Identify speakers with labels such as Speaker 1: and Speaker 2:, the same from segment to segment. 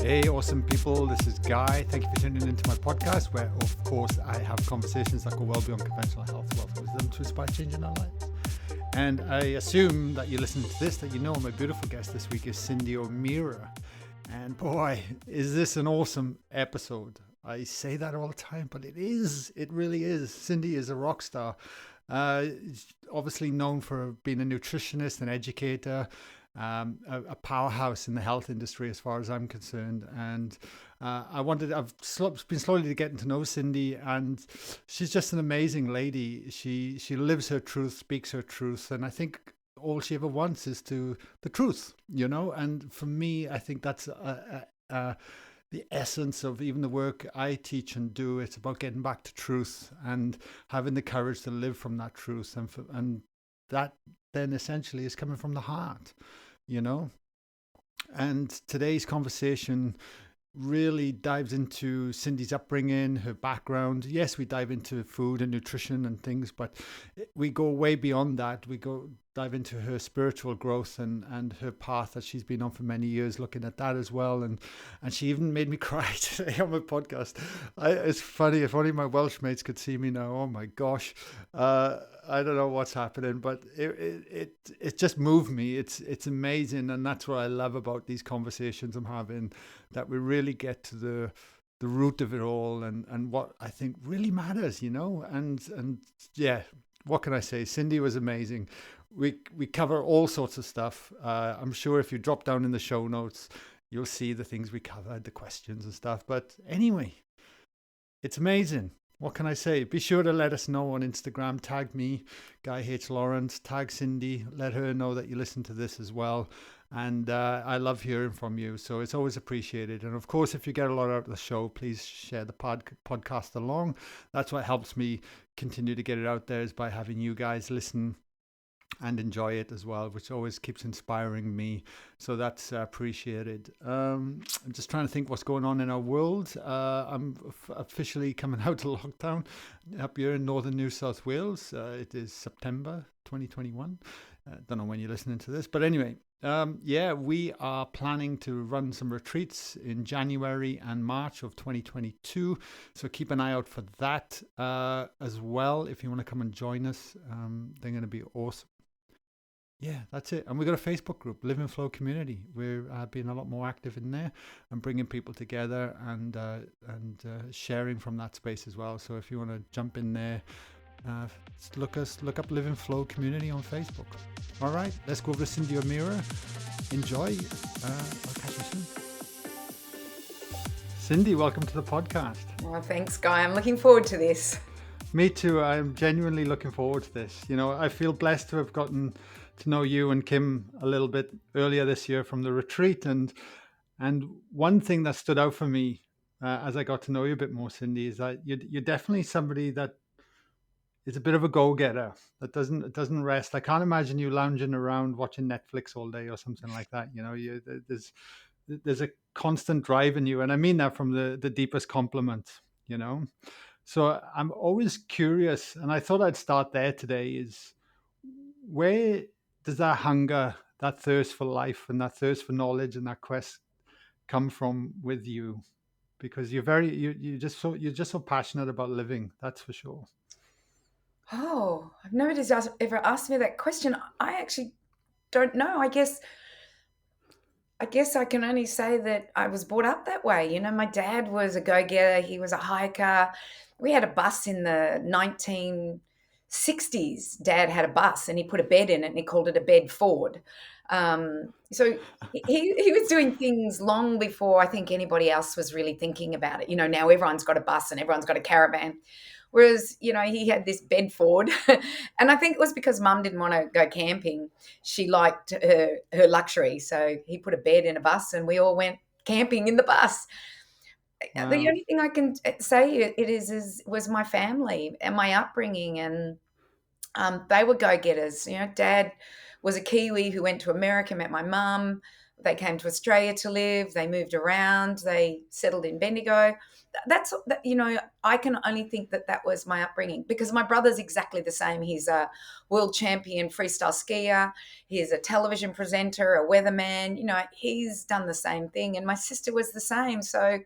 Speaker 1: Hey, awesome people. This is Guy. Thank you for tuning into my podcast, where, of course, I have conversations that go well beyond conventional health, wealth, and wisdom to inspire change in our lives. And I assume that you're listening to this, that you know my beautiful guest this week is 6ee864d8112d4cce94254d32a8974e3d. And boy, is this an awesome episode. I say that all the time, but it is. It really is. Cindy is a rock star. Obviously known for being a nutritionist, an educator, a powerhouse in the health industry as far as I'm concerned. And I've been slowly getting to know Cindy, and she's just an amazing lady. She lives her truth, speaks her truth, and I think all she ever wants is the truth, you know. And for me, I think that's the essence of even the work I teach and do. It's about getting back to truth and having the courage to live from that truth, and that then essentially is coming from the heart, you know. And today's conversation really dives into Cindy's upbringing, her background. Yes, we dive into food and nutrition and things, but we go way beyond that. We dive into her spiritual growth and her path that she's been on for many years, looking at that as well. And she even made me cry today on my podcast. It's funny, if only my Welsh mates could see me now. Oh my gosh. I don't know what's happening, but it just moved me. It's amazing, and that's what I love about these conversations I'm having, that we really get to the root of it all and what I think really matters, you know. And yeah, what can I say? Cindy was amazing. We cover all sorts of stuff. I'm sure if you drop down in the show notes, you'll see the things we covered, the questions and stuff. But anyway, it's amazing. What can I say? Be sure to let us know on Instagram. Tag me, Guy H. Lawrence. Tag Cindy. Let her know that you listen to this as well. And I love hearing from you. So it's always appreciated. And of course, if you get a lot out of the show, please share the podcast along. That's what helps me continue to get it out there, is by having you guys listen and enjoy it as well, which always keeps inspiring me. So that's appreciated. I'm just trying to think what's going on in our world. I'm officially coming out of lockdown up here in northern New South Wales. It is September 2021. Don't know when you're listening to this, but anyway, we are planning to run some retreats in January and March of 2022. So keep an eye out for that as well. If you want to come and join us, they're going to be awesome. Yeah, that's it. And we've got a Facebook group, Live and Flow Community. We're being a lot more active in there and bringing people together and sharing from that space as well. So if you want to jump in there, look up Live and Flow Community on Facebook. All right, let's go over to 6ee864d. Enjoy. I'll catch you soon. Cindy, welcome to the podcast.
Speaker 2: Well, thanks, Guy. I'm looking forward to this.
Speaker 1: Me too. I'm genuinely looking forward to this. You know, I feel blessed to have gotten to know you and Kim a little bit earlier this year from the retreat. And one thing that stood out for me as I got to know you a bit more, Cindy, is that you're definitely somebody that is a bit of a go-getter, that doesn't rest. I can't imagine you lounging around watching Netflix all day or something like that. You know, there's a constant drive in you. And I mean that from the deepest compliment, you know. So I'm always curious, and I thought I'd start there today, is where does that hunger, that thirst for life and that thirst for knowledge and that quest come from with you? Because you're just so passionate about living, that's for sure.
Speaker 2: Oh, nobody's ever asked me that question. I actually don't know. I guess I can only say that I was brought up that way. You know, my dad was a go-getter. He was a hiker. We had a bus in the 1960s. Dad had a bus and he put a bed in it and he called it a bed Ford. So he was doing things long before I think anybody else was really thinking about it. You know, now everyone's got a bus and everyone's got a caravan. Whereas, you know, he had this bed Ford. And I think it was because Mum didn't want to go camping. She liked her luxury. So he put a bed in a bus and we all went camping in the bus. Wow. The only thing I can say was my family and my upbringing. And they were go-getters. You know, Dad was a Kiwi who went to America, met my mum. They came to Australia to live. They moved around. They settled in Bendigo. That's that, I can only think that that was my upbringing, because my brother's exactly the same. He's a world champion freestyle skier. He's a television presenter, a weatherman. He's done the same thing. And my sister was the same. So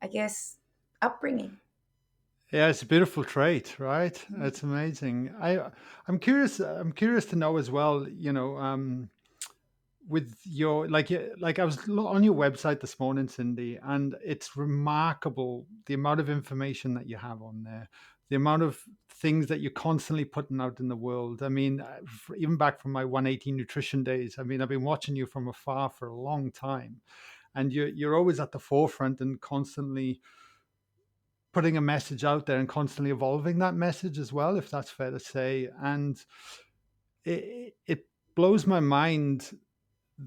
Speaker 2: I guess upbringing.
Speaker 1: Yeah, it's a beautiful trait, right?
Speaker 2: Mm.
Speaker 1: It's amazing. I'm curious. I'm curious to know as well. With your like I was on your website this morning, Cindy, and it's remarkable the amount of information that you have on there, the amount of things that you're constantly putting out in the world. I mean, even back from my 180 nutrition days, I mean, I've been watching you from afar for a long time, and you're always at the forefront and constantly putting a message out there and constantly evolving that message as well, if that's fair to say. And it blows my mind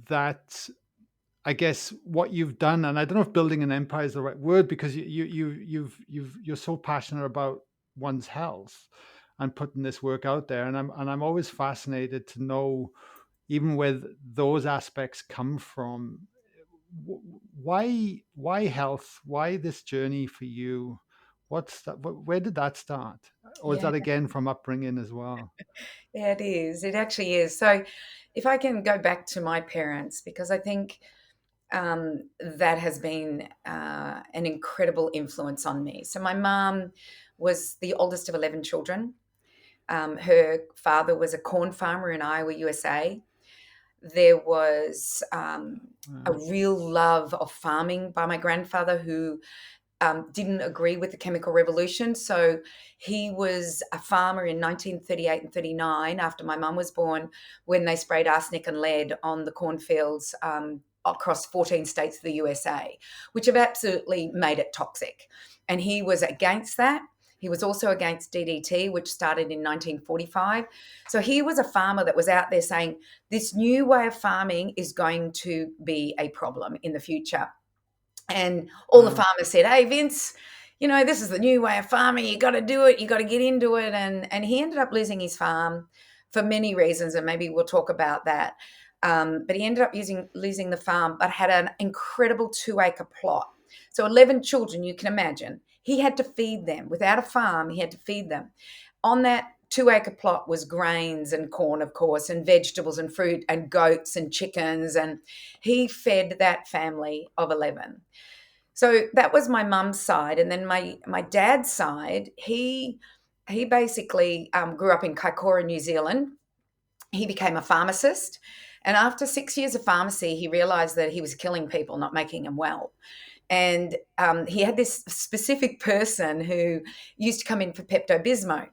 Speaker 1: that, I guess, what you've done, and I don't know if building an empire is the right word, because you're so passionate about one's health and putting this work out there, and I'm always fascinated to know, even where those aspects come from. Why health? Why this journey for you? What's that? Where did that start? Or is
Speaker 2: Yeah,
Speaker 1: that again from upbringing as well?
Speaker 2: yeah, it is. It actually is. So if I can go back to my parents, because I think that has been an incredible influence on me. So my mum was the oldest of 11 children. Her father was a corn farmer in Iowa, USA. There was a
Speaker 1: Uh,
Speaker 2: real love of farming by my grandfather, who didn't agree with the chemical revolution. So he was a farmer in 1938 and 39, after my mum was born, when they sprayed arsenic and lead on the cornfields across 14 states of the USA, which have absolutely made it toxic. And he was against that. He was also against DDT, which started in 1945. So he was a farmer that was out there saying, this new way of farming is going to be a problem in the future. And all the
Speaker 1: wow.
Speaker 2: farmers said, hey, Vince, this is the new way of farming. You got to do it. You got to get into it. And he ended up losing his farm for many reasons, and maybe we'll talk about that. But he ended up losing the farm, but had an incredible 2-acre plot. So 11 children, you can imagine. He had to feed them. Without a farm, he had to feed them. On that 2-acre plot was grains and corn, of course, and vegetables and fruit and goats and chickens. And he fed that family of 11. So that was my mum's side. And then my dad's side, he basically grew up in Kaikoura, New Zealand. He became a pharmacist. And after 6 years of pharmacy, he realized that he was killing people, not making them well. And he had this specific person who used to come in for Pepto-Bismol.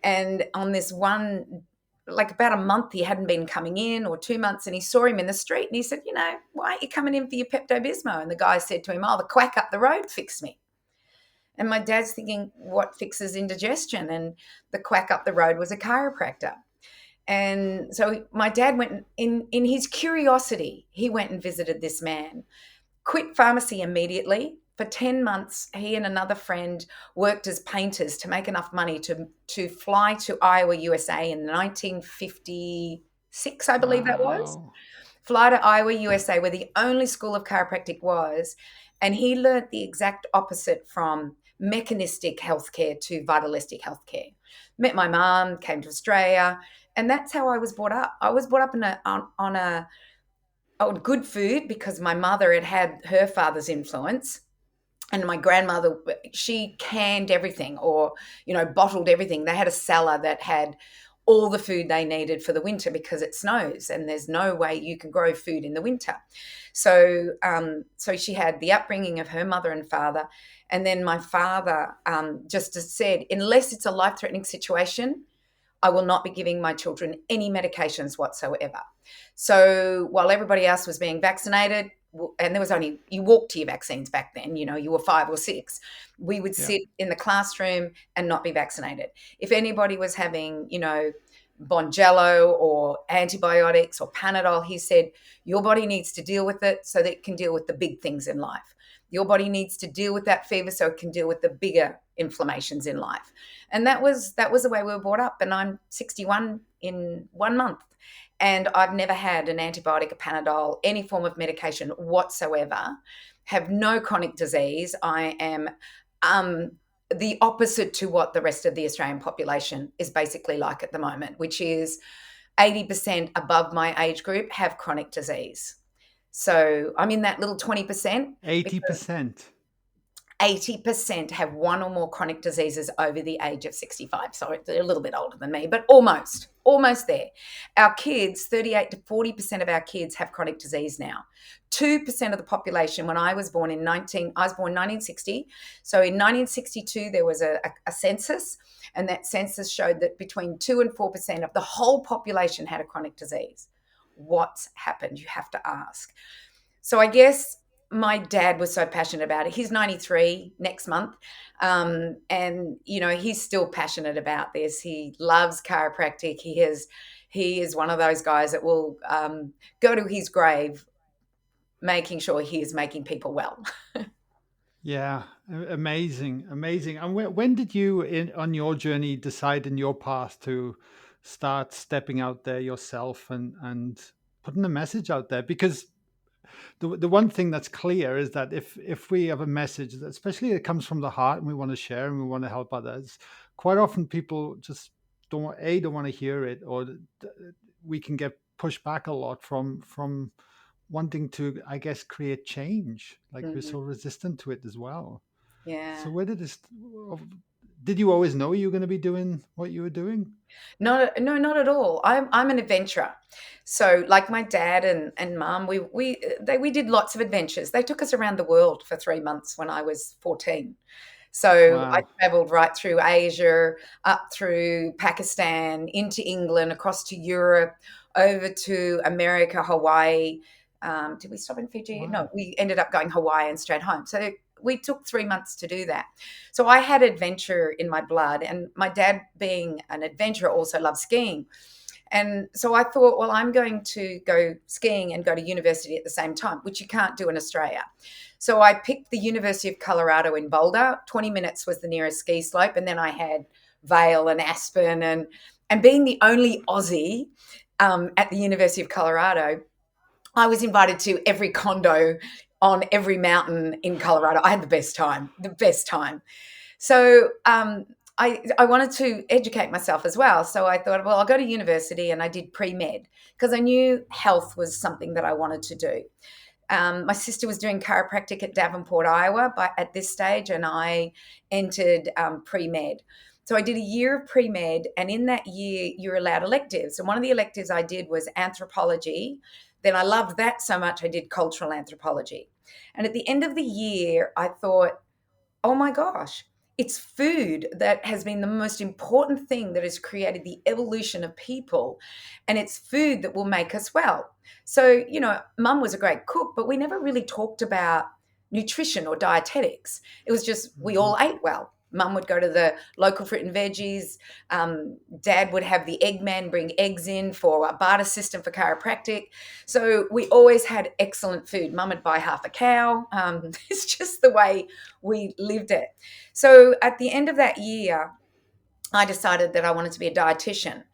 Speaker 2: And on this one, like about a month, he hadn't been coming in, or 2 months, and he saw him in the street and he said, why aren't you coming in for your Pepto-Bismol? And the guy said to him, oh, the quack up the road fixed me. And my dad's thinking, what fixes indigestion? And the quack up the road was a chiropractor. And so my dad went in his curiosity, he went and visited this man, quit pharmacy immediately. For 10 months, he and another friend worked as painters to make enough money to fly to Iowa, USA in 1956, I believe that was.
Speaker 1: Wow.
Speaker 2: Fly to Iowa, USA, where the only school of chiropractic was. And he learnt the exact opposite from mechanistic healthcare to vitalistic healthcare. Met my mum, came to Australia, and that's how I was brought up. I was brought up on good food, because my mother had her father's influence, and my grandmother, she canned everything, or bottled everything. They had a cellar that had all the food they needed for the winter, because it snows and there's no way you can grow food in the winter. So she had the upbringing of her mother and father. And then my father just said, unless it's a life-threatening situation, I will not be giving my children any medications whatsoever. So while everybody else was being vaccinated, and there was only, you walked to your vaccines back then, you were 5 or 6, we would
Speaker 1: Yeah.
Speaker 2: sit in the classroom and not be vaccinated. If anybody was having, Bonjelo or antibiotics or Panadol. He said, your body needs to deal with it so that it can deal with the big things in life. Your body needs to deal with that fever so it can deal with the bigger inflammations in life. And that was the way we were brought up. And I'm 61 in 1 month. And I've never had an antibiotic, a Panadol, any form of medication whatsoever, have no chronic disease. I am the opposite to what the rest of the Australian population is basically like at the moment, which is 80% above my age group have chronic disease. So I'm in that little 20%.
Speaker 1: 80%.
Speaker 2: 80% have one or more chronic diseases over the age of 65. So they're a little bit older than me, but almost there. Our kids, 38 to 40% of our kids have chronic disease now. 2% of the population, when I was born I was born 1960. So in 1962, there was a census, and that census showed that between 2 and 4% of the whole population had a chronic disease. What's happened? You have to ask. So I guess my dad was so passionate about it. He's 93 next month. And, he's still passionate about this. He loves chiropractic. He is one of those guys that will go to his grave making sure he is making people well.
Speaker 1: Yeah, amazing. And when did you, on your journey, decide in your path to start stepping out there yourself and putting a message out there? Because the one thing that's clear is that if we have a message, that especially it comes from the heart and we want to share and we want to help others, quite often people just don't want to hear it, or we can get pushed back a lot from wanting to, I guess, create change. Like we're so resistant to it as well.
Speaker 2: Yeah.
Speaker 1: So where did you always know you were going to be doing what you were doing?
Speaker 2: No, not at all. I'm an adventurer. So like my dad and mum, we did lots of adventures. They took us around the world for 3 months when I was 14. So I
Speaker 1: Wow.
Speaker 2: traveled right through Asia, up through Pakistan, into England, across to Europe, over to America, Hawaii. Did we stop in Fiji? No,
Speaker 1: Wow.
Speaker 2: we ended up going Hawaii and straight home. So we took 3 months to do that. So I had adventure in my blood, and my dad, being an adventurer, also loved skiing. And so I thought, well, I'm going to go skiing and go to university at the same time, which you can't do in Australia. So I picked the University of Colorado in Boulder. 20 minutes was the nearest ski slope. And then I had Vail and Aspen. And being the only Aussie at the University of Colorado, I was invited to every condo on every mountain in Colorado. I had the best time. So I wanted to educate myself as well. So I thought, well, I'll go to university, and I did pre-med because I knew health was something that I wanted to do. My sister was doing chiropractic at Davenport, Iowa at this stage, and I entered pre-med. So I did a year of pre-med, and in that year, you're allowed electives. And one of the electives I did was anthropology. Then I loved that so much, I did cultural anthropology. And at the end of the year, I thought, oh my gosh, it's food that has been the most important thing that has created the evolution of people. And it's food that will make us well. So, mum was a great cook, but we never really talked about nutrition or dietetics. It was just we
Speaker 1: Mhm.
Speaker 2: all ate well. Mum would go to the local fruit and veggies. Dad would have the egg man bring eggs in for a barter system for chiropractic. So we always had excellent food. Mum would buy half a cow. It's just the way we lived it. So at the end of that year, I decided that I wanted to be a dietitian.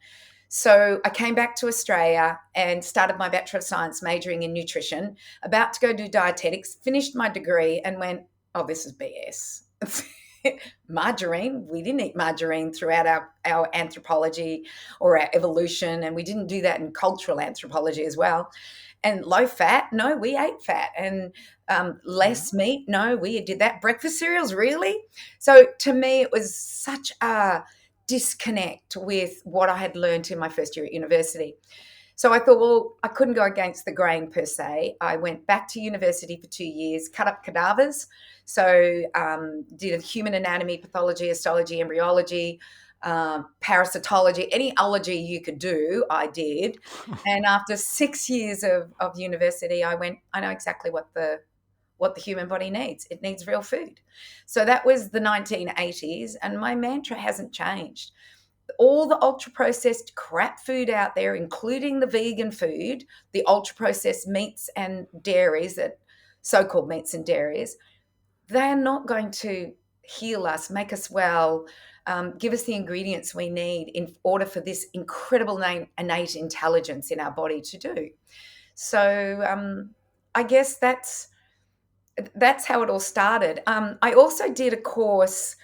Speaker 2: So I came back to Australia and started my Bachelor of Science majoring in nutrition, about to go do dietetics, finished my degree and went, oh, this is BS. Margarine, we didn't eat margarine throughout our anthropology or our evolution, and we didn't do that in cultural anthropology as well. And low fat, no, we ate fat. And
Speaker 1: Yeah.
Speaker 2: less meat, no, we did that. Breakfast cereals, really? So to me, it was such a disconnect with what I had learned in my first year at university. So I thought, well, I couldn't go against the grain per se. I went back to university for 2 years, cut up cadavers. So did human anatomy, pathology, histology, embryology, parasitology, any ology you could do, I did. And after 6 years of university, I went, I know exactly what the human body needs. It needs real food. So that was the 1980s, and my mantra hasn't changed. all the ultra processed crap food out there, including the vegan food, the ultra processed meats and dairies, that so-called meats and dairies, they're not going to heal us, make us well, give us the ingredients we need in order for this incredible innate intelligence in our body to do. So I guess that's how it all started. I also did a course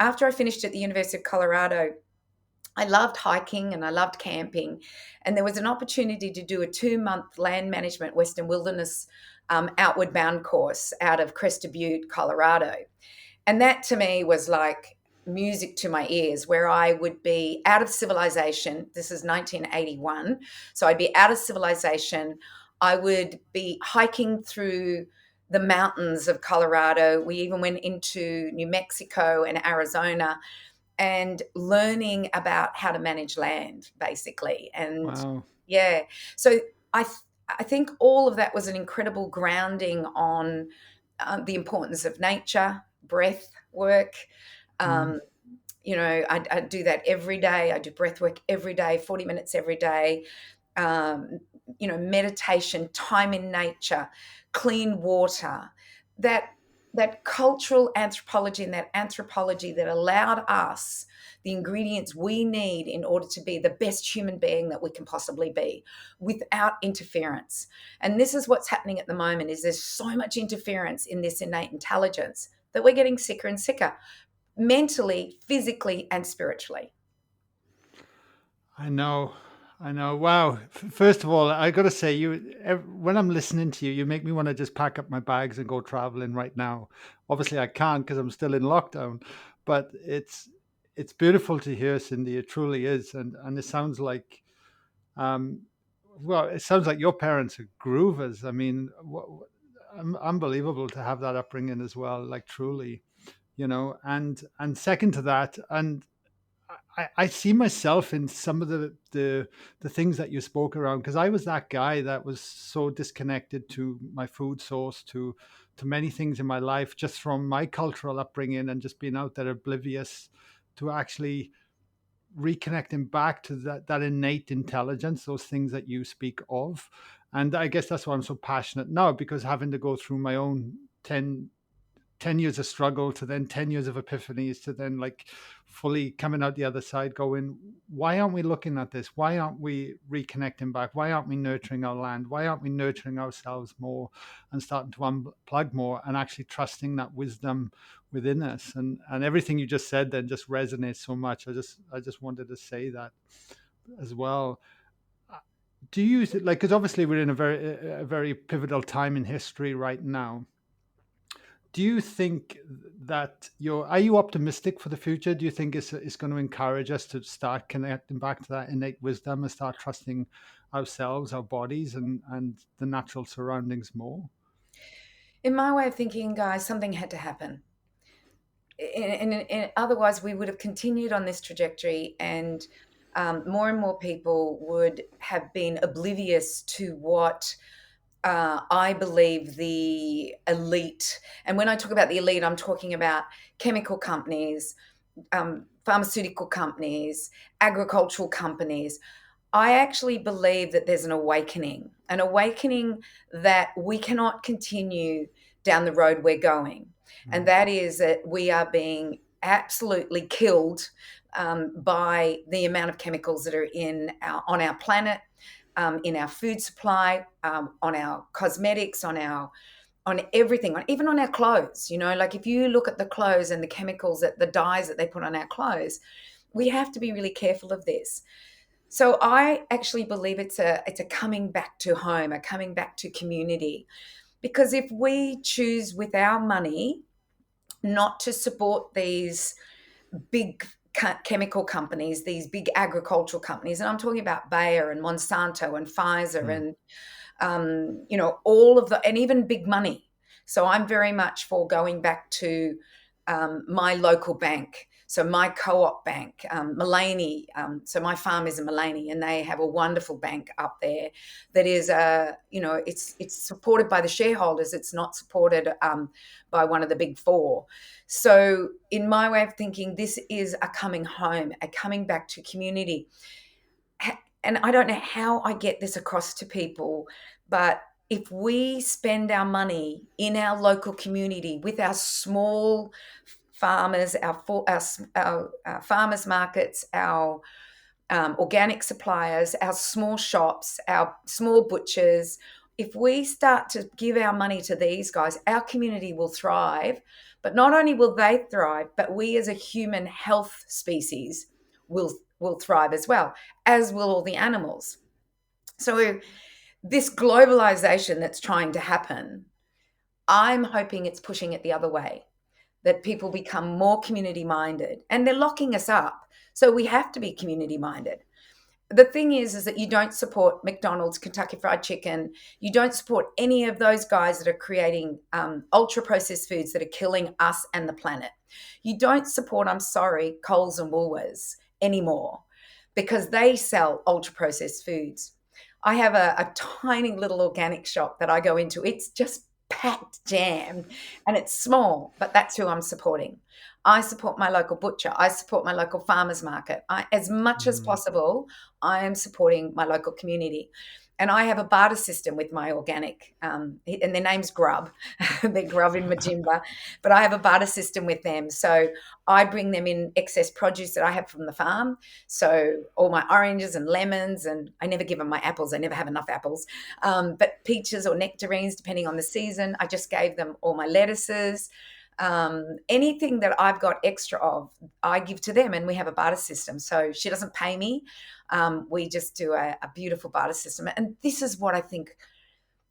Speaker 2: after I finished at the University of Colorado. I loved hiking and I loved camping, and there was an opportunity to do a 2-month land management Western Wilderness outward bound course out of Crested Butte, Colorado. And that to me was like music to my ears, where I would be out of civilization. This is 1981. So I'd be out of civilization. I would be hiking through the mountains of Colorado. We even went into New Mexico and Arizona and learning about how to manage land, basically. And
Speaker 1: Wow.
Speaker 2: yeah, so I think all of that was an incredible grounding on the importance of nature, breath work.
Speaker 1: Mm.
Speaker 2: Um, I do that every day. I do breath work every day, 40 minutes every day. Um, meditation, time in nature, clean water, that cultural anthropology and that anthropology that allowed us the ingredients we need in order to be the best human being that we can possibly be without interference. And this is what's happening at the moment, is there's so much interference in this innate intelligence that we're getting sicker and sicker, mentally, physically, and spiritually.
Speaker 1: I know. I know. Wow. First of all, I got to say, when I'm listening to you, you make me want to just pack up my bags and go traveling right now. Obviously, I can't because I'm still in lockdown, but it's beautiful to hear, Cindy. It truly is, and it sounds like, um, well, it sounds like your parents are groovers. I mean, unbelievable to have that upbringing as well. Like truly, and second to that, and I see myself in some of the things that you spoke around, because I was that guy that was so disconnected to my food source, to many things in my life, just from my cultural upbringing and just being out there oblivious, to actually reconnecting back to that innate intelligence, those things that you speak of. And I guess that's why I'm so passionate now, because having to go through my own 10 years of struggle to then 10 years of epiphanies to then like fully coming out the other side going, why aren't we looking at this? Why aren't we reconnecting back? Why aren't we nurturing our land? Why aren't we nurturing ourselves more and starting to unplug more and actually trusting that wisdom within us? And everything you just said then just resonates so much. I just wanted to say that as well. Do you like, because obviously we're in a very pivotal time in history right now. Do you think that are you optimistic for the future? Do you think it's going to encourage us to start connecting back to that innate wisdom and start trusting ourselves, our bodies, and the natural surroundings more?
Speaker 2: In my way of thinking, guys, something had to happen. And otherwise, we would have continued on this trajectory, and more and more people would have been oblivious to what I believe the elite, and when I talk about the elite, I'm talking about chemical companies, pharmaceutical companies, agricultural companies. I actually believe that there's an awakening that we cannot continue down the road we're going. And
Speaker 1: Mm.
Speaker 2: that is that we are being absolutely killed by the amount of chemicals that are on our planet, in our food supply, on our cosmetics, on everything, even on our clothes. Like if you look at the clothes and the chemicals, the dyes that they put on our clothes, we have to be really careful of this. So I actually believe it's a coming back to home, a coming back to community. Because if we choose with our money not to support these big chemical companies, these big agricultural companies, and I'm talking about Bayer and Monsanto and Pfizer
Speaker 1: Mm.
Speaker 2: and all of and even big money. So I'm very much for going back to my local bank. So my co-op bank, Mullaney, so my farm is in Mullaney, and they have a wonderful bank up there that is, it's supported by the shareholders. It's not supported by one of the big four. So in my way of thinking, this is a coming home, a coming back to community. And I don't know how I get this across to people, but if we spend our money in our local community with our small farmers, our farmers markets, our organic suppliers, our small shops, our small butchers, if we start to give our money to these guys, our community will thrive. But not only will they thrive, but we as a human health species will thrive as well, as will all the animals. So this globalization that's trying to happen, I'm hoping it's pushing it the other way, that people become more community minded, and they're locking us up. So we have to be community minded. The thing is that you don't support McDonald's, Kentucky Fried Chicken. You don't support any of those guys that are creating ultra processed foods that are killing us and the planet. You don't support, I'm sorry, Coles and Woolworths anymore, because they sell ultra processed foods. I have a tiny little organic shop that I go into. It's just packed jammed, and it's small, but that's who I'm supporting. I support my local butcher. I support my local farmers market. As much as possible, I am supporting my local community. And I have a barter system with my organic, and their name's Grub. They're Grub in Majimba, but I have a barter system with them. So I bring them in excess produce that I have from the farm. So all my oranges and lemons, and I never give them my apples. I never have enough apples. But peaches or nectarines, depending on the season. I just gave them all my lettuces. Anything that I've got extra of, I give to them, and we have a barter system. So she doesn't pay me. We just do a beautiful barter system. And this is what I think,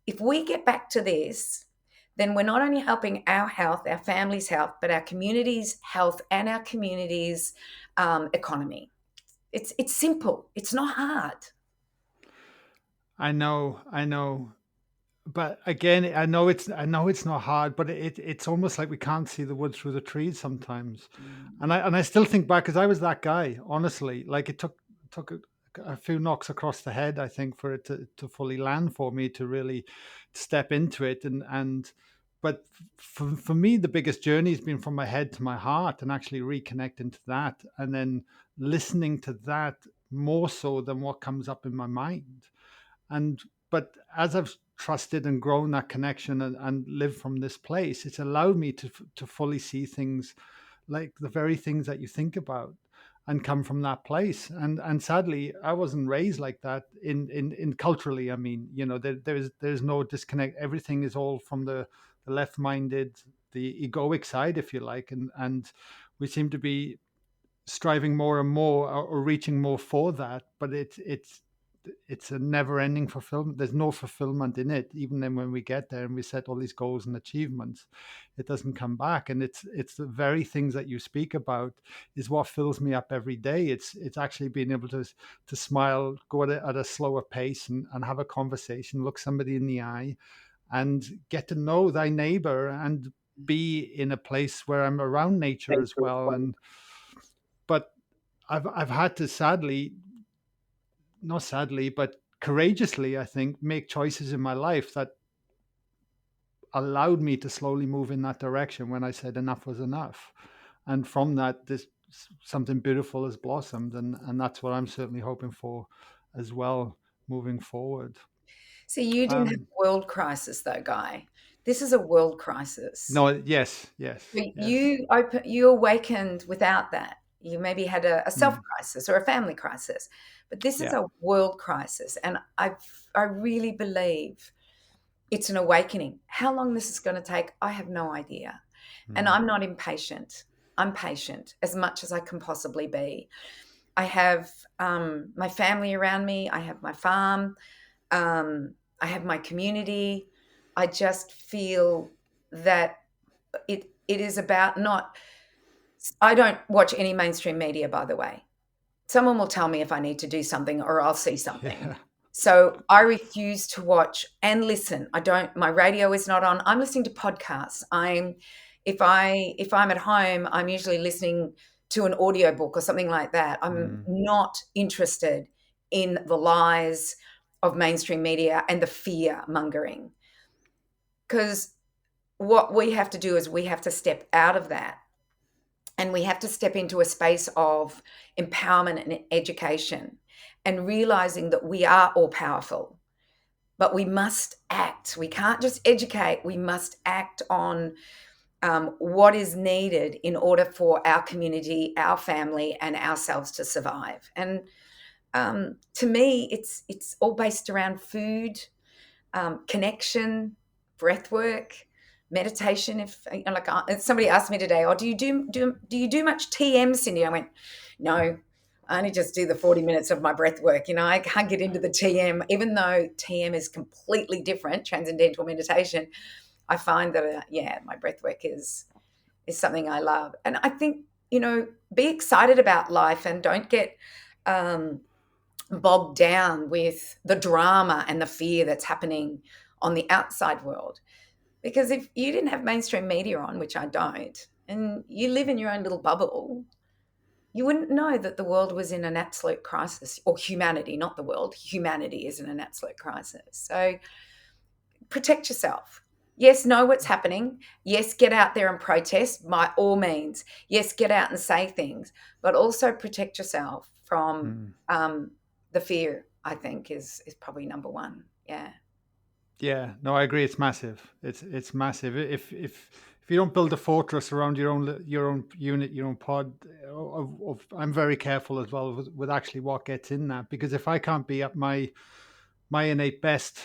Speaker 2: if we get back to this, then we're not only helping our health, our family's health, but our community's health and our community's economy. It's simple. It's not hard.
Speaker 1: I know. But again, I know it's not hard, but it's almost like we can't see the wood through the trees sometimes. And I still think back, because I was that guy, honestly. Like, it took a few knocks across the head, I think, for it to fully land for me to really step into it. And but for me, the biggest journey has been from my head to my heart, and actually reconnecting to that, and then listening to that more so than what comes up in my mind. And but as I've trusted and grown that connection, and lived from this place, it's allowed me to fully see things, like the very things that you think about, and come from that place. And sadly, I wasn't raised like that in culturally. I mean, there's no disconnect. Everything is all from the left-minded, the egoic side, if you like. And we seem to be striving more and more, or reaching more for that, but it's a never-ending fulfillment. There's no fulfillment in it. Even then, when we get there and we set all these goals and achievements, it doesn't come back. And it's the very things that you speak about is what fills me up every day. It's actually being able to smile, go at a slower pace, and have a conversation, look somebody in the eye, and get to know thy neighbor, and be in a place where I'm around nature as well. And but I've had to, sadly, not sadly, but courageously, I think, make choices in my life that allowed me to slowly move in that direction when I said enough was enough. And from that, this something beautiful has blossomed, and that's what I'm certainly hoping for as well, moving forward.
Speaker 2: So you didn't have
Speaker 1: Um,
Speaker 2: a world crisis, though, Guy. This is a world crisis.
Speaker 1: no, yes, yes, yes.
Speaker 2: You awakened without that. You maybe had a self
Speaker 1: Mm,
Speaker 2: crisis or a family crisis, but this is
Speaker 1: yeah.
Speaker 2: a world crisis, and I really believe it's an awakening. How long this is going to take, I have no idea, and
Speaker 1: Mm,
Speaker 2: I'm not impatient. I'm patient as much as I can possibly be. I have my family around me. I have my farm. I have my community. I just feel that it is about not. I don't watch any mainstream media, by the way. Someone will tell me if I need to do something or I'll see something.
Speaker 1: yeah.
Speaker 2: So I refuse to watch and listen. I don't. My radio is not on. I'm listening to podcasts. If I'm at home, I'm usually listening to an audiobook or something like that. I'm not interested in the lies of mainstream media and the fear mongering, because what we have to do is we have to step out of that, and we have to step into a space of empowerment and education, and realizing that we are all powerful, but we must act. We can't just educate, we must act on what is needed in order for our community, our family, and ourselves to survive. And to me, it's all based around food, connection, breath work, meditation. If somebody asked me today, "Oh, do you do much TM, Cindy?" I went, "No, I only just do the 40 minutes of my breath work. I can't get into the TM, even though TM is completely different, transcendental meditation. I find that, my breath work is something I love. And I think, be excited about life and don't get bogged down with the drama and the fear that's happening on the outside world. Because if you didn't have mainstream media on, which I don't, and you live in your own little bubble, you wouldn't know that the world was in an absolute crisis, or humanity, not the world. Humanity is in an absolute crisis. So protect yourself. Yes, know what's happening. Yes, get out there and protest by all means. Yes, get out and say things, but also protect yourself from the fear, I think, is probably number one. Yeah.
Speaker 1: Yeah, no, I agree. It's massive. It's massive. If you don't build a fortress around your own unit, your own pod, I'm very careful as well with actually what gets in that, because if I can't be at my innate best,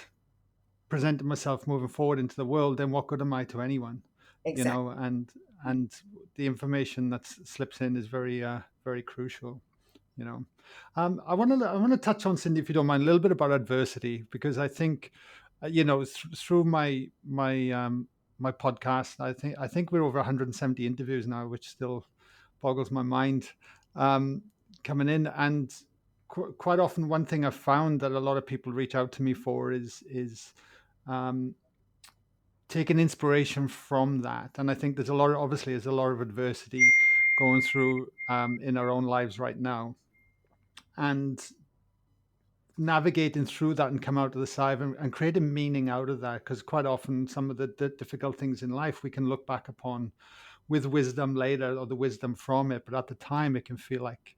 Speaker 1: presenting myself moving forward into the world, then what good am I to anyone?
Speaker 2: Exactly.
Speaker 1: And the information that slips in is very very crucial. I want to touch on, Cindy, if you don't mind, a little bit about adversity, because I think through my podcast, I think we're over 170 interviews now, which still boggles my mind, coming in. And quite often, one thing I've found that a lot of people reach out to me for is um, taking inspiration from that. And I think there's a lot of adversity going through in our own lives right now, and navigating through that and come out of the side and creating meaning out of that. Because quite often some of the difficult things in life we can look back upon with wisdom later, or the wisdom from it, but at the time it can feel like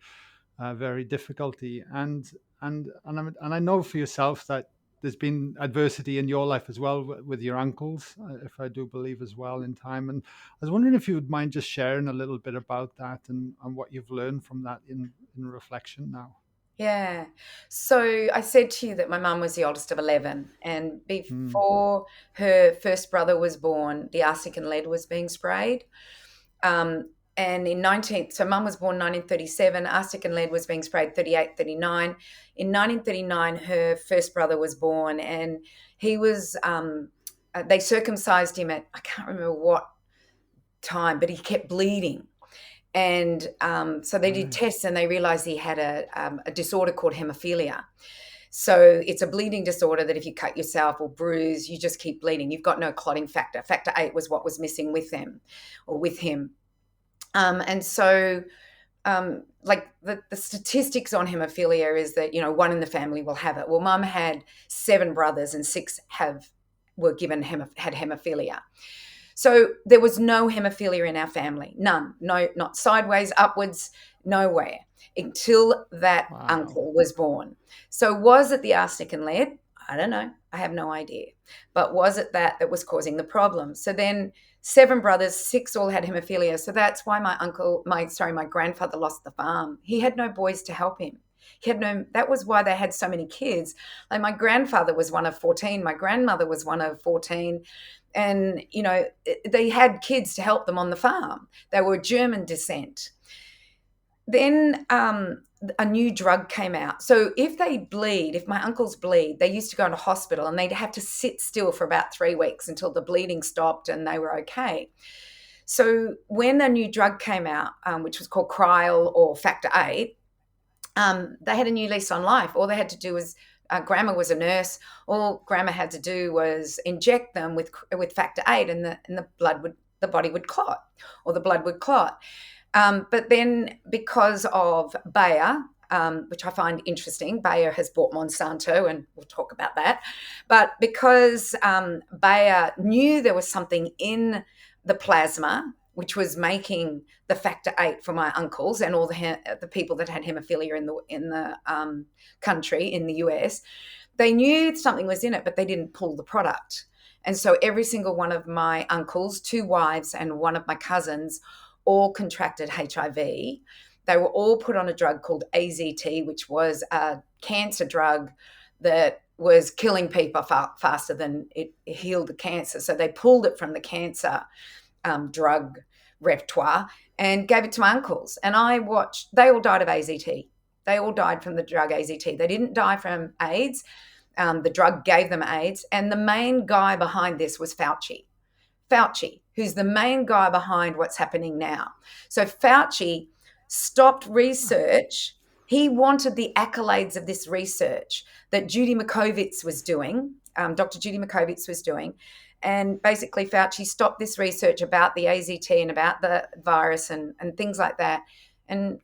Speaker 1: very difficulty. And I know for yourself that there's been adversity in your life as well with your uncles, if I do believe, as well, in time. And I was wondering if you would mind just sharing a little bit about that and what you've learned from that in reflection now.
Speaker 2: Yeah. So I said to you that my mum was the oldest of 11, and before her first brother was born, the arsenic and lead was being sprayed. And so mum was born 1937, arsenic and lead was being sprayed 38, 39. In 1939, her first brother was born, and he was, they circumcised him at, I can't remember what time, but he kept bleeding. And so they did tests, and they realized he had a disorder called hemophilia. So it's a bleeding disorder that if you cut yourself or bruise, you just keep bleeding. You've got no clotting factor. Factor 8 was what was missing with them, or with him. And so like the statistics on hemophilia is that, one in the family will have it. Well, mum had 7 brothers and 6 had hemophilia. So there was no hemophilia in our family, none, no, not sideways, upwards, nowhere, until that uncle was born. So was it the arsenic and lead? I don't know. I have no idea. But was it that was causing the problem? So then 7 brothers, 6 all had hemophilia. So that's why my grandfather lost the farm. He had no boys to help him. That was why they had so many kids. Like my grandfather was one of 14. My grandmother was one of 14. And, they had kids to help them on the farm. They were German descent. Then a new drug came out. So if my uncles bleed, they used to go into hospital and they'd have to sit still for about 3 weeks until the bleeding stopped and they were okay. So when a new drug came out, which was called Cryl or Factor 8, they had a new lease on life. All they had to do was, Grandma was a nurse. All Grandma had to do was inject them with Factor 8, and the body would clot, or the blood would clot. But then because of Bayer, which I find interesting, Bayer has bought Monsanto, and we'll talk about that. But because Bayer knew there was something in the plasma which was making the factor 8 for my uncles and all the people that had hemophilia in the country, in the US, they knew something was in it, but they didn't pull the product. And so every single one of my uncles, 2 wives, and one of my cousins all contracted HIV. They were all put on a drug called AZT, which was a cancer drug that was killing people faster than it healed the cancer. So they pulled it from the cancer drug repertoire and gave it to my uncles. And I watched, they all died of AZT. They all died from the drug AZT. They didn't die from AIDS. The drug gave them AIDS. And the main guy behind this was Fauci, who's the main guy behind what's happening now. So Fauci stopped research. He wanted the accolades of this research that Judy Mikovits was doing, Dr. Judy Mikovits was doing. And basically Fauci stopped this research about the AZT and about the virus and things like that, and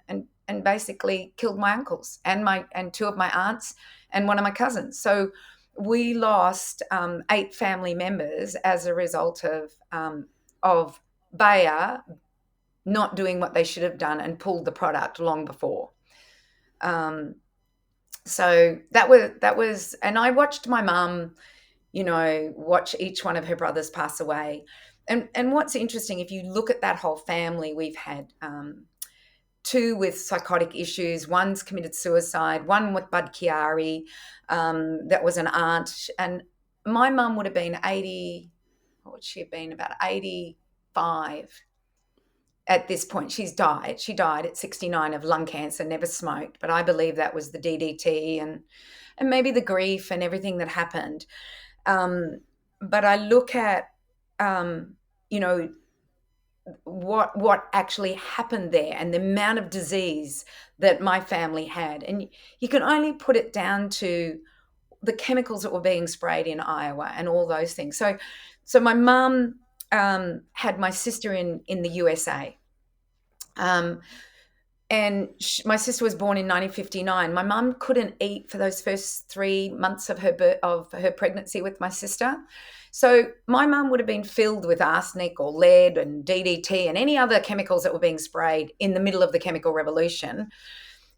Speaker 2: basically killed my uncles and 2 of my aunts and one of my cousins. So we lost 8 family members as a result of Bayer not doing what they should have done and pulled the product long before. So that was, and I watched my mum, watch each one of her brothers pass away. And what's interesting, if you look at that whole family, we've had 2 with psychotic issues. One's committed suicide. One with Bud Chiari, that was an aunt. And my mum would have been 80. What would she have been? About 85 at this point. She died at 69 of lung cancer, never smoked. But I believe that was the DDT and maybe the grief and everything that happened. But I look at, what actually happened there and the amount of disease that my family had. And you can only put it down to the chemicals that were being sprayed in Iowa and all those things. So my mum had my sister in the USA. And my sister was born in 1959. My mum couldn't eat for those first 3 months of her pregnancy with my sister. So my mum would have been filled with arsenic or lead and DDT and any other chemicals that were being sprayed in the middle of the chemical revolution.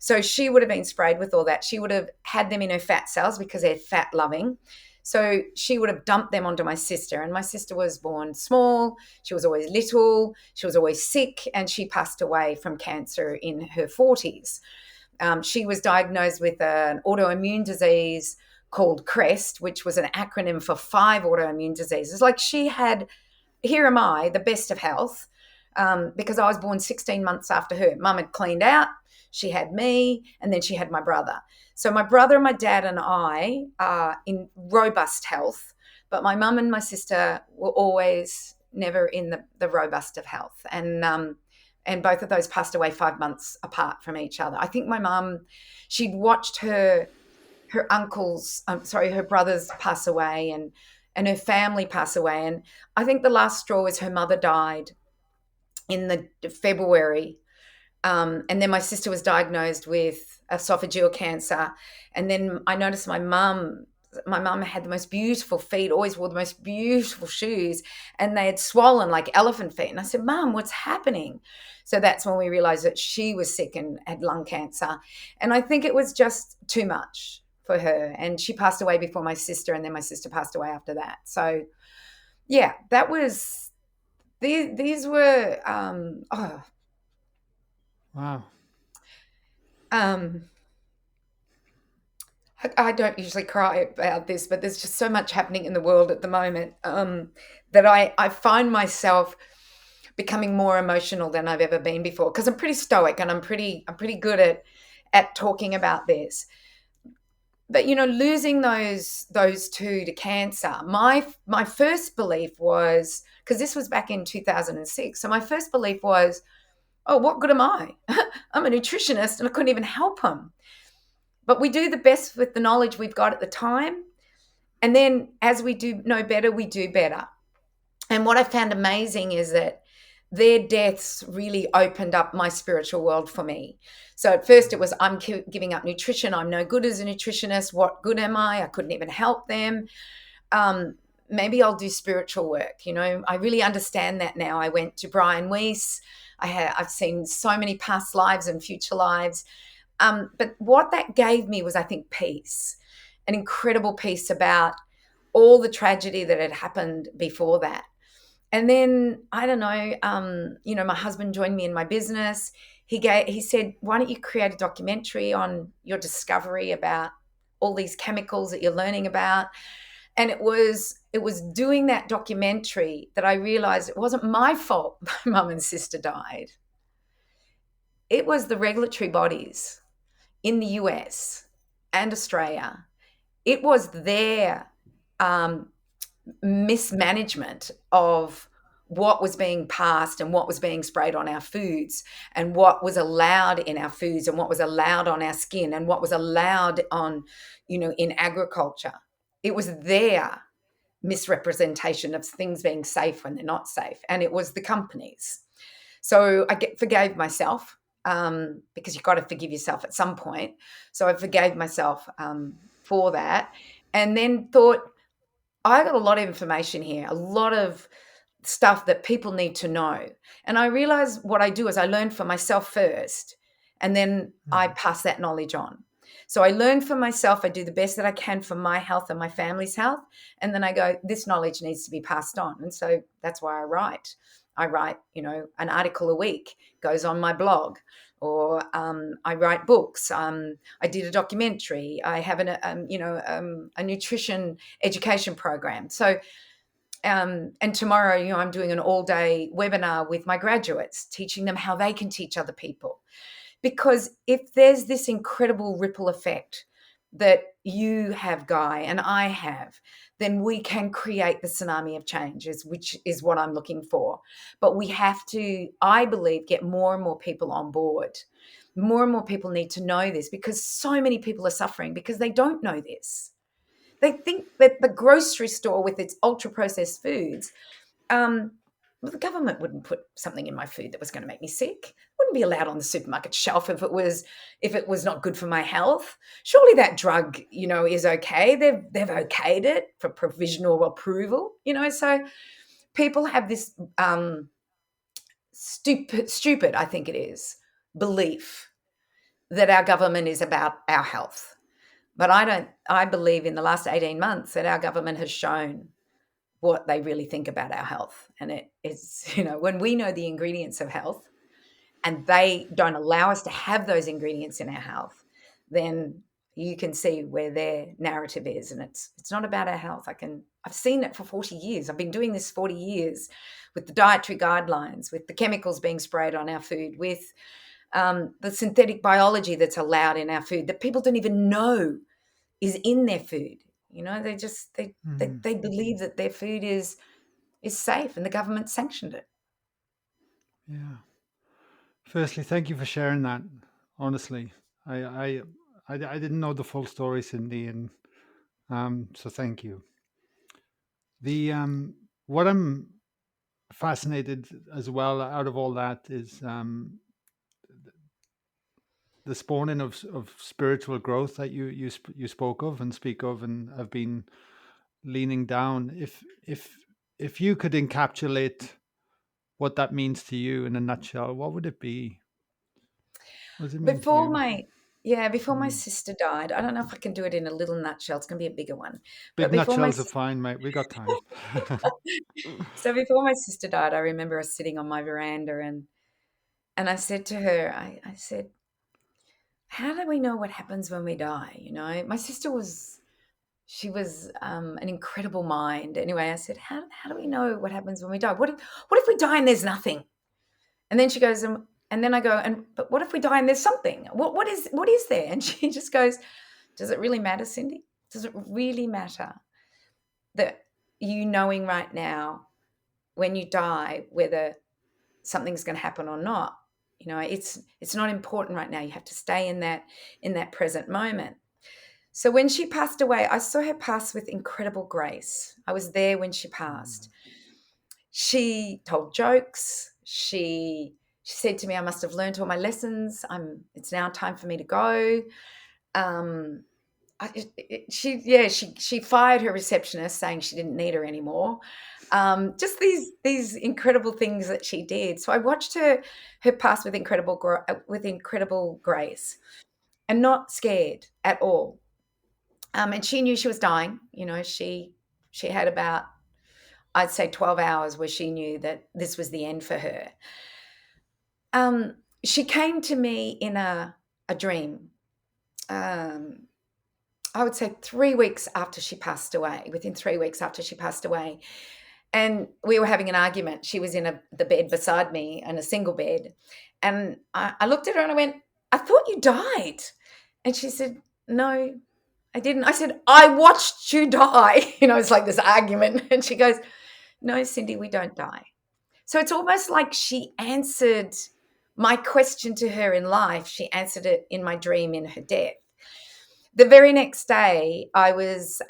Speaker 2: So she would have been sprayed with all that. She would have had them in her fat cells because they're fat loving. So she would have dumped them onto my sister. And my sister was born small. She was always little. She was always sick. And she passed away from cancer in her 40s. She was diagnosed with an autoimmune disease called CREST, which was an acronym for 5 autoimmune diseases. Like she had, here am I, the best of health, because I was born 16 months after her. Mum had cleaned out. She had me, and then she had my brother. So my brother, my dad, and I are in robust health, but my mum and my sister were always never in the robust of health. And both of those passed away 5 months apart from each other. I think my mum, she'd watched her brothers pass away and her family pass away. And I think the last straw was her mother died in the February. And then my sister was diagnosed with esophageal cancer. And then I noticed my mum had the most beautiful feet, always wore the most beautiful shoes, and they had swollen like elephant feet. And I said, Mum, what's happening? So that's when we realized that she was sick and had lung cancer. And I think it was just too much for her. And she passed away before my sister, and then my sister passed away after that. So yeah, that was, these were,
Speaker 1: Wow.
Speaker 2: I don't usually cry about this, but there's just so much happening in the world at the moment that I find myself becoming more emotional than I've ever been before, because I'm pretty stoic and I'm pretty good at talking about this. But losing those 2 to cancer, my first belief was, because this was back in 2006, so my first belief was, oh, what good am I? I'm a nutritionist and I couldn't even help them. But we do the best with the knowledge we've got at the time. And then as we do know better, we do better. And what I found amazing is that their deaths really opened up my spiritual world for me. So at first it was, I'm giving up nutrition. I'm no good as a nutritionist. What good am I? I couldn't even help them. Maybe I'll do spiritual work. I really understand that now. I went to Brian Weiss. I've seen so many past lives and future lives. But what that gave me was, I think, peace, an incredible peace about all the tragedy that had happened before that. And then, I don't know, my husband joined me in my business. He said, why don't you create a documentary on your discovery about all these chemicals that you're learning about? And it was doing that documentary that I realized it wasn't my fault my mum and sister died. It was the regulatory bodies in the US and Australia. It was their um, mismanagement of what was being passed and what was being sprayed on our foods, and what was allowed in our foods, and what was allowed on our skin, and what was allowed on, in agriculture. It was their misrepresentation of things being safe when they're not safe, and it was the companies. So I forgave myself, because you've got to forgive yourself at some point. So I forgave myself for that, and then thought, I got a lot of information here, a lot of stuff that people need to know. And I realized what I do is I learn for myself first, and then I pass that knowledge on. So I learn for myself, I do the best that I can for my health and my family's health. And then I go, this knowledge needs to be passed on. And so that's why I write. I write, an article a week, goes on my blog, or I write books. I did a documentary. I have a nutrition education program. So, and tomorrow, I'm doing an all-day webinar with my graduates, teaching them how they can teach other people. Because if there's this incredible ripple effect that you have, Guy, and I have, then we can create the tsunami of changes, which is what I'm looking for. But we have to, I believe, get more and more people on board. More and more people need to know this, because so many people are suffering because they don't know this. They think that the grocery store with its ultra-processed foods, well, the government wouldn't put something in my food that was going to make me sick. Wouldn't be allowed on the supermarket shelf if it was not good for my health. Surely that drug, is okay. They've okayed it for provisional approval. So people have this stupid, I think it is, belief that our government is about our health. But I believe in the last 18 months that our government has shown what they really think about our health. And it is, when we know the ingredients of health and they don't allow us to have those ingredients in our health, then you can see where their narrative is. And it's not about our health. I've seen it for 40 years. I've been doing this 40 years with the dietary guidelines, with the chemicals being sprayed on our food, with the synthetic biology that's allowed in our food that people don't even know is in their food. They just they believe that their food is safe, and the government sanctioned it.
Speaker 1: Yeah. Firstly, thank you for sharing that. Honestly, I didn't know the full story, Cindy, and so thank you. The what I'm fascinated as well out of all that is the spawning of spiritual growth that you spoke of and speak of and have been leaning down. If you could encapsulate what that means to you in a nutshell, what would it be? What does it mean to
Speaker 2: Before
Speaker 1: you?
Speaker 2: my sister died, I don't know if I can do it in a little nutshell. It's going to be a bigger one. But
Speaker 1: Big nutshells are fine, mate. We got time.
Speaker 2: so before my sister died, I remember us sitting on my veranda, and I said to her, I said, how do we know what happens when we die? My sister was an incredible mind. Anyway, I said, how do we know what happens when we die? What if we die and there's nothing? And then she goes, and then I go, but what if we die and there's something? What is there? And she just goes, does it really matter, Cindy? Does it really matter that you knowing right now when you die whether something's going to happen or not? It's not important right now. You have to stay in that present moment. So when she passed away, I saw her pass with incredible grace. I was there when she passed. She told jokes. she said to me, I must have learned all my lessons. It's now time for me to go. Um, she fired her receptionist, saying she didn't need her anymore. Just these incredible things that she did. So I watched her pass with incredible grace, and not scared at all. And she knew she was dying. She had about, I'd say, 12 hours where she knew that this was the end for her. She came to me in a dream. I would say 3 weeks after she passed away, within 3 weeks after she passed away. And we were having an argument. She was in the bed beside me, in a single bed. And I looked at her and I went, I thought you died. And she said, no, I didn't. I said, I watched you die. It's like this argument. And she goes, no, Cindy, we don't die. So it's almost like she answered my question to her in life. She answered it in my dream in her death. The very next day, I was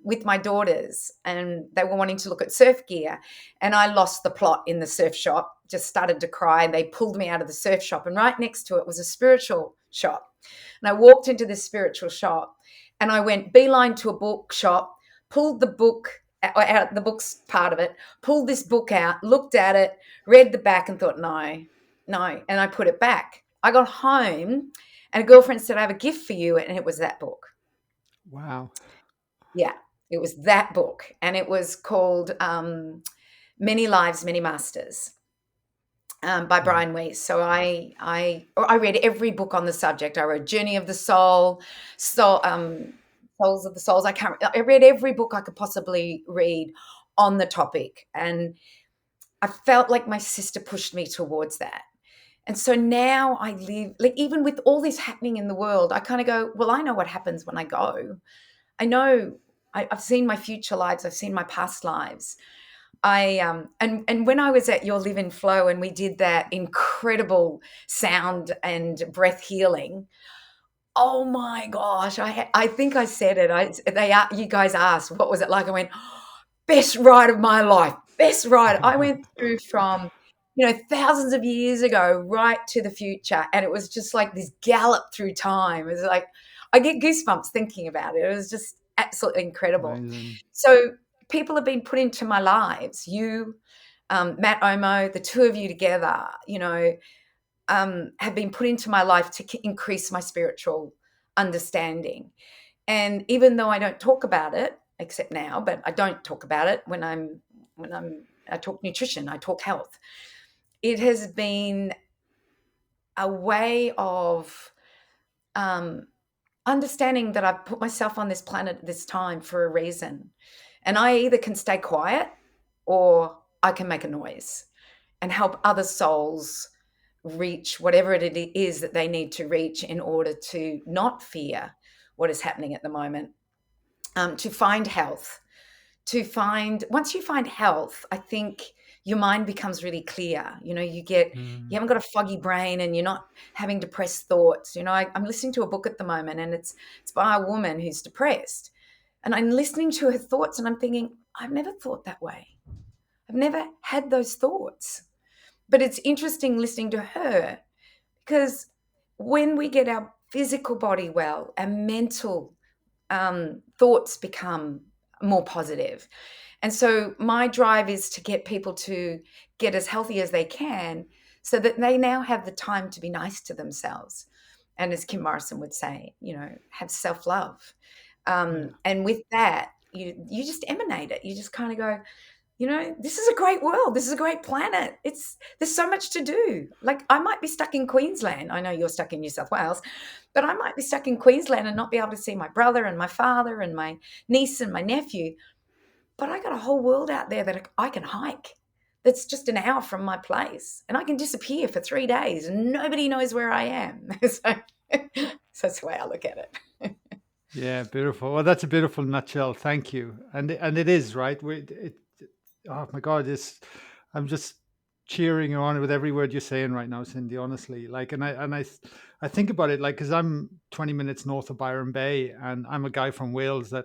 Speaker 2: with my daughters and they were wanting to look at surf gear. And I lost the plot in the surf shop, just started to cry. They pulled me out of the surf shop, and right next to it was a spiritual shop. And I walked into this spiritual shop and I went beeline to a bookshop, pulled the book out, the book's part of it, pulled this book out, looked at it, read the back and thought, no. And I put it back. I got home and a girlfriend said, I have a gift for you. And it was that book.
Speaker 1: Wow.
Speaker 2: Yeah, it was that book. And it was called Many Lives, Many Masters by Brian Weiss. So I read every book on the subject. I read Journey of the Soul, Souls of the Souls. I read every book I could possibly read on the topic. And I felt like my sister pushed me towards that. And so now I live, like, even with all this happening in the world, I kind of go, well, I know what happens when I go. I know I've seen my future lives. I've seen my past lives. And when I was at Your Live in Flow and we did that incredible sound and breath healing, oh my gosh, I think I said it. You guys asked, what was it like? I went, best ride of my life, best ride. I went through from, thousands of years ago right to the future. And it was just like this gallop through time. It was like, I get goosebumps thinking about it. It was just absolutely incredible.
Speaker 1: Amazing.
Speaker 2: So people have been put into my lives. You, Matt Omo, the two of you together, have been put into my life to increase my spiritual understanding. And even though I don't talk about it, except now, but I don't talk about it when I talk nutrition, I talk health. It has been a way of understanding that I've put myself on this planet at this time for a reason. And I either can stay quiet or I can make a noise and help other souls reach whatever it is that they need to reach in order to not fear what is happening at the moment, to find health, once you find health, I think your mind becomes really clear. You haven't got a foggy brain and you're not having depressed thoughts. I'm listening to a book at the moment and it's by a woman who's depressed. And I'm listening to her thoughts and I'm thinking, I've never thought that way. I've never had those thoughts. But it's interesting listening to her because when we get our physical body well, our mental thoughts become more positive. And so my drive is to get people to get as healthy as they can so that they now have the time to be nice to themselves. And as Kim Morrison would say, have self-love. And with that, you just emanate it. You just kind of go, this is a great world. This is a great planet. There's so much to do. Like I might be stuck in Queensland. I know you're stuck in New South Wales, but I might be stuck in Queensland and not be able to see my brother and my father and my niece and my nephew. But I got a whole world out there that I can hike. That's just an hour from my place. And I can disappear for 3 days and nobody knows where I am. So that's the way I look at it.
Speaker 1: Yeah, beautiful. Well, that's a beautiful nutshell. Thank you. And it is, right? Oh my God, I'm just cheering you on with every word you're saying right now, Cindy, honestly. Like, and I think about it, like, cause I'm 20 minutes north of Byron Bay and I'm a guy from Wales that,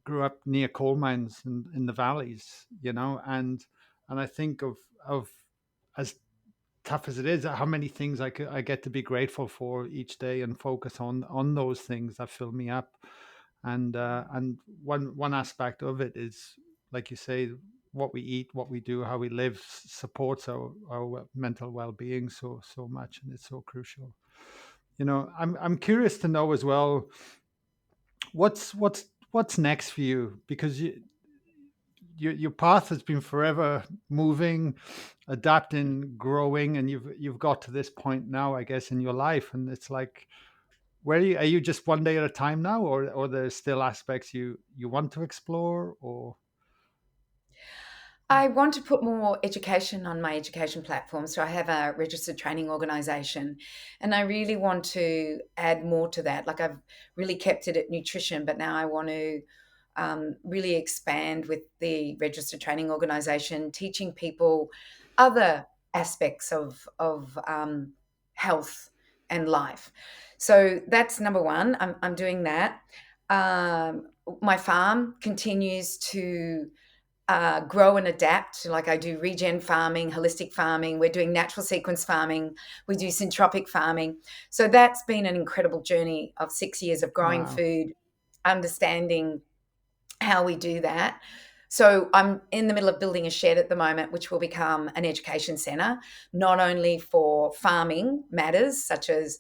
Speaker 1: grew up near coal mines in the valleys, and and I think of as tough as it is, how many things I get to be grateful for each day and focus on those things that fill me up. And one aspect of it is, like you say, what we eat, what we do, how we live supports our mental well-being so much, and it's so crucial. I'm curious to know as well, what's next for you, because your path has been forever moving, adapting, growing, and you've got to this point now, I guess, in your life, and it's like, are you just one day at a time now, or there's still aspects you want to explore, or?
Speaker 2: I want to put more education on my education platform. So I have a registered training organisation, and I really want to add more to that. Like, I've really kept it at nutrition, but now I want to really expand with the registered training organisation, teaching people other aspects of health and life. So that's number one. I'm doing that. My farm continues to grow and adapt. Like, I do regen farming, holistic farming. We're doing natural sequence farming. We do syntropic farming. So that's been an incredible journey of 6 years of growing
Speaker 1: Wow.
Speaker 2: food, understanding how we do that. So I'm in the middle of building a shed at the moment, which will become an education centre, not only for farming matters, such as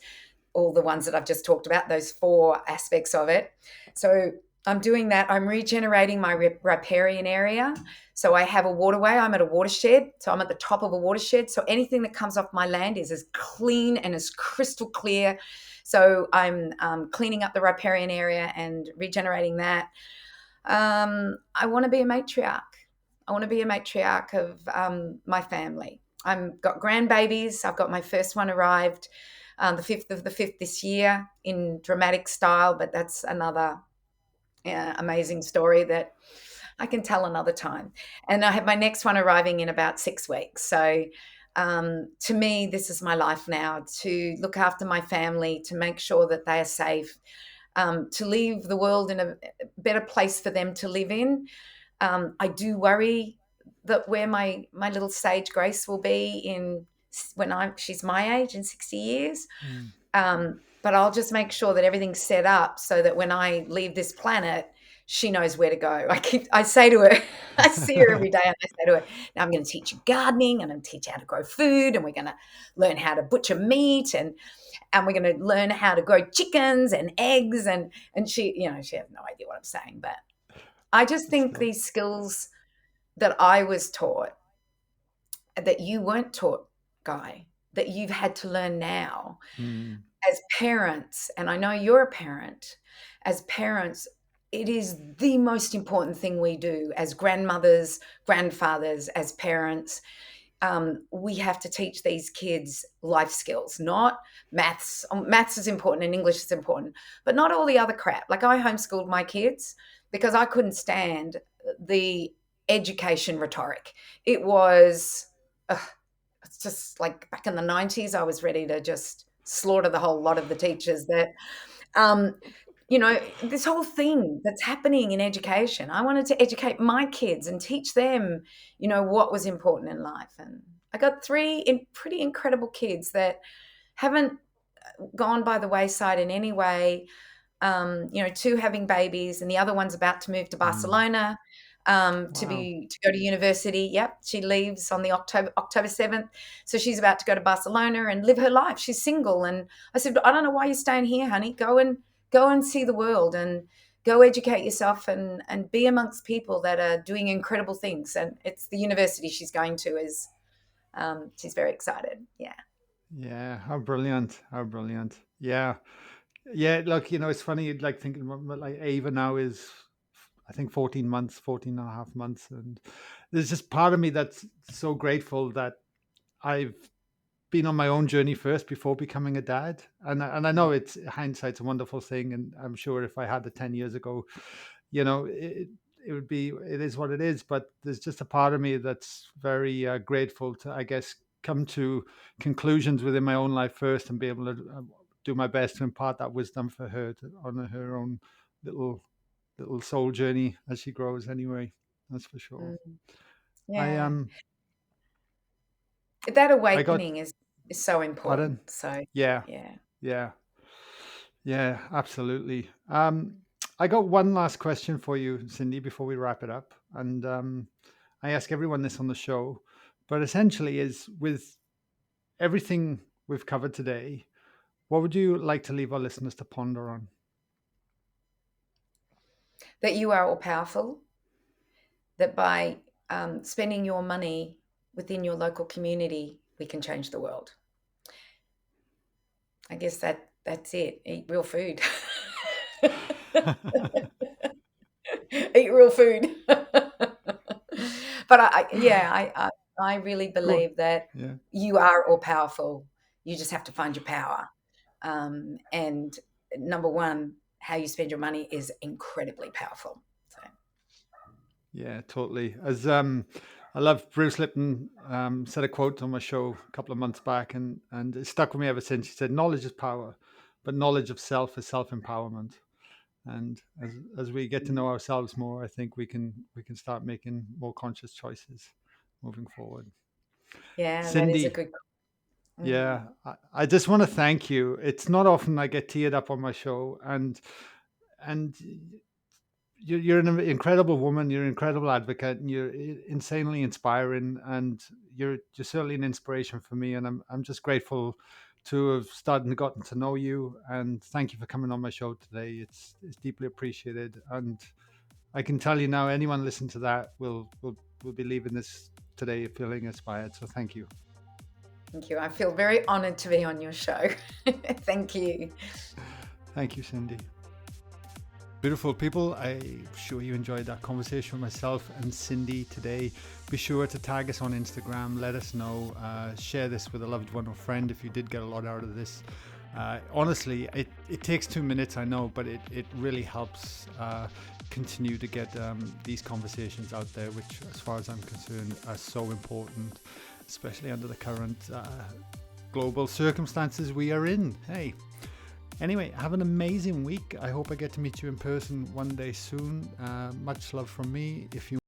Speaker 2: all the ones that I've just talked about, those four aspects of it. So I'm doing that. I'm regenerating my riparian area. So I have a waterway. I'm at a watershed. So I'm at the top of a watershed. So anything that comes off my land is as clean and as crystal clear. So I'm cleaning up the riparian area and regenerating that. I want to be a matriarch. I want to be a matriarch of my family. I've got grandbabies. I've got my first one arrived the 5th of the 5th this year in dramatic style, but that's another amazing story that I can tell another time. And I have my next one arriving in about 6 weeks. So to me, this is my life now, to look after my family, to make sure that they are safe, to leave the world in a better place for them to live in. I do worry that where my little sage Grace will be in when she's my age in 60 years.
Speaker 1: Mm.
Speaker 2: But I'll just make sure that everything's set up so that when I leave this planet, she knows where to go. I say to her, I see her every day, and I say to her, now I'm going to teach you gardening, and I'm going to teach you how to grow food, and we're going to learn how to butcher meat, and we're going to learn how to grow chickens and eggs, and she, she has no idea what I'm saying, but I just
Speaker 1: That's
Speaker 2: think
Speaker 1: cool.
Speaker 2: these skills that I was taught, that you weren't taught, Guy, that you've had to learn now
Speaker 1: Mm.
Speaker 2: as parents, and I know you're a parent, as parents, it is the most important thing we do as grandmothers, grandfathers, as parents. We have to teach these kids life skills, not maths. Maths is important and English is important, but not all the other crap. Like, I homeschooled my kids because I couldn't stand the education rhetoric. It was, it's just like back in the 90s, I was ready to just slaughter the whole lot of the teachers that, um, this whole thing that's happening in education. I wanted to educate my kids and teach them, what was important in life. And I got pretty incredible kids that haven't gone by the wayside in any way. Two having babies, and the other one's about to move to
Speaker 1: Mm.
Speaker 2: Barcelona to
Speaker 1: Wow.
Speaker 2: go to university. Yep, she leaves on the October 7th, so she's about to go to Barcelona and live her life. She's single, and I said, I don't know why you're staying here, honey. Go and see the world, and go educate yourself, and be amongst people that are doing incredible things. And it's the university she's going to. Is She's very excited. Yeah.
Speaker 1: Yeah, how brilliant. How brilliant. Yeah. Yeah, look, it's funny, like thinking like Ava now is, I think, 14 months, 14 and a half months. And there's just part of me that's so grateful that I've been on my own journey first before becoming a dad. And I know it's hindsight's a wonderful thing. And I'm sure if I had it 10 years ago, it would be, it is what it is. But there's just a part of me that's very grateful to, I guess, come to conclusions within my own life first and be able to do my best to impart that wisdom for her on her own little soul journey as she grows anyway. That's for sure.
Speaker 2: Mm,
Speaker 1: I
Speaker 2: yeah. that
Speaker 1: I got,
Speaker 2: awakening is so
Speaker 1: pardon?
Speaker 2: important. So,
Speaker 1: Yeah,
Speaker 2: yeah.
Speaker 1: yeah, yeah, absolutely. I got one last question for you, Cindy, before we wrap it up. And I ask everyone this on the show, but essentially is with everything we've covered today, what would you like to leave our listeners to ponder on?
Speaker 2: That you are all powerful, that by spending your money within your local community, we can change the world. I guess that's it. Eat real food. Eat real food. But I really
Speaker 1: Cool.
Speaker 2: believe that
Speaker 1: Yeah.
Speaker 2: you are all powerful. You just have to find your power. And number one, how you spend your money is incredibly powerful. So
Speaker 1: Yeah, totally. As I love Bruce Lipton said a quote on my show a couple of months back, and it stuck with me ever since. He said, "Knowledge is power, but knowledge of self is self-empowerment." And as we get to know ourselves more, I think we can start making more conscious choices moving forward.
Speaker 2: yeah, that is a
Speaker 1: Cindy,
Speaker 2: good. Mm.
Speaker 1: yeah, I just want to thank you. It's not often I get teared up on my show, and you're an incredible woman. You're an incredible advocate, and you're insanely inspiring. And you're certainly an inspiration for me. And I'm just grateful to have started and gotten to know you. And thank you for coming on my show today. It's deeply appreciated. And I can tell you now, anyone listening to that will be leaving this today feeling inspired. So thank you.
Speaker 2: Thank you. I feel very honored to be on your show. Thank you.
Speaker 1: Thank you, Cindy. Beautiful people, I'm sure you enjoyed that conversation with myself and Cindy today. Be sure to tag us on Instagram, let us know, share this with a loved one or friend if you did get a lot out of this. Honestly, it takes 2 minutes, I know, but it really helps continue to get these conversations out there, which, as far as I'm concerned, are so important, especially under the current global circumstances we are in. Hey. Anyway, have an amazing week. I hope I get to meet you in person one day soon. Much love from me. If you